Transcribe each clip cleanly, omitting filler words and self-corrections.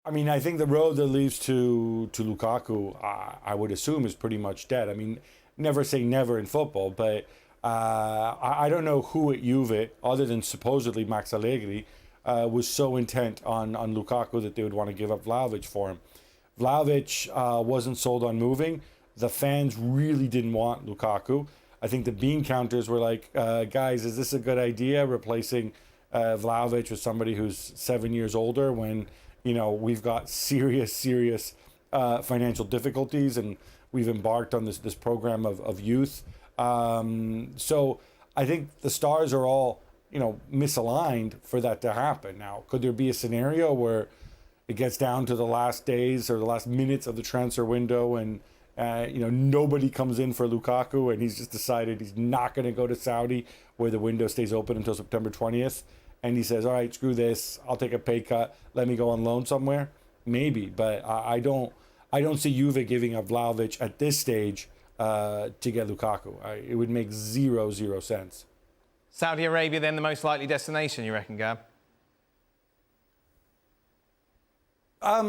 I mean, I think the road that leads to Lukaku, I would assume, is pretty much dead. I mean, never say never in football, but I don't know who at Juve, other than supposedly Max Allegri, was so intent on Lukaku that they would want to give up Vlahovic for him. Vlahovic wasn't sold on moving. The fans really didn't want Lukaku. I think the bean counters were like, guys, is this a good idea, replacing Vlahovic with somebody who's 7 years older when, we've got serious financial difficulties and we've embarked on this program of youth. So I think the stars are all, misaligned for that to happen. Now, could there be a scenario where it gets down to the last days or the last minutes of the transfer window and nobody comes in for Lukaku and he's just decided he's not going to go to Saudi where the window stays open until September 20th, and he says, all right, screw this, I'll take a pay cut, let me go on loan somewhere? Maybe, but I don't see Juve giving up Vlahovic at this stage to get Lukaku. It would make zero sense. Saudi Arabia then the most likely destination, you reckon, Gab? I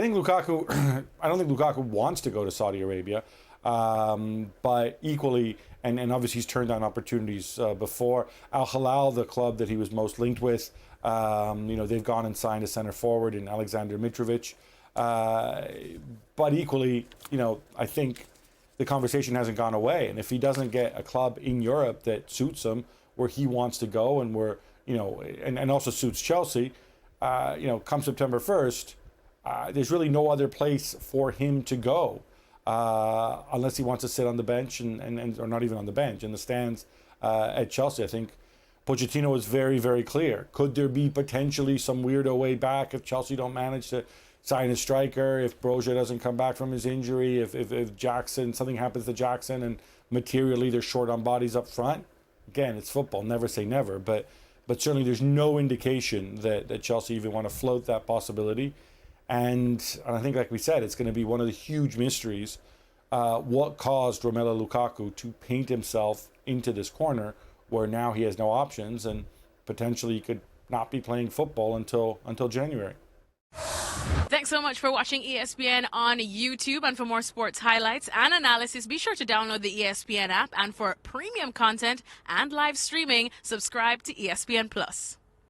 think Lukaku, I don't think Lukaku wants to go to Saudi Arabia, but equally, and obviously he's turned down opportunities before. Al Hilal, the club that he was most linked with, they've gone and signed a center forward in Alexander Mitrovic. But equally, I think the conversation hasn't gone away. And if he doesn't get a club in Europe that suits him, where he wants to go and where, and also suits Chelsea, come September 1st, there's really no other place for him to go unless he wants to sit on the bench and or not even on the bench, in the stands at Chelsea. I think Pochettino was very clear. Could there be potentially some weirdo way back if Chelsea don't manage to sign a striker, if Broja doesn't come back from his injury, if Jackson, something happens to Jackson and materially they're short on bodies up front? Again, it's football, never say never, but certainly there's no indication that Chelsea even want to float that possibility. And I think, like we said, it's going to be one of the huge mysteries. What caused Romelu Lukaku to paint himself into this corner where now he has no options and potentially he could not be playing football until January. Thanks so much for watching ESPN on YouTube. And for more sports highlights and analysis, be sure to download the ESPN app. And for premium content and live streaming, subscribe to ESPN Plus.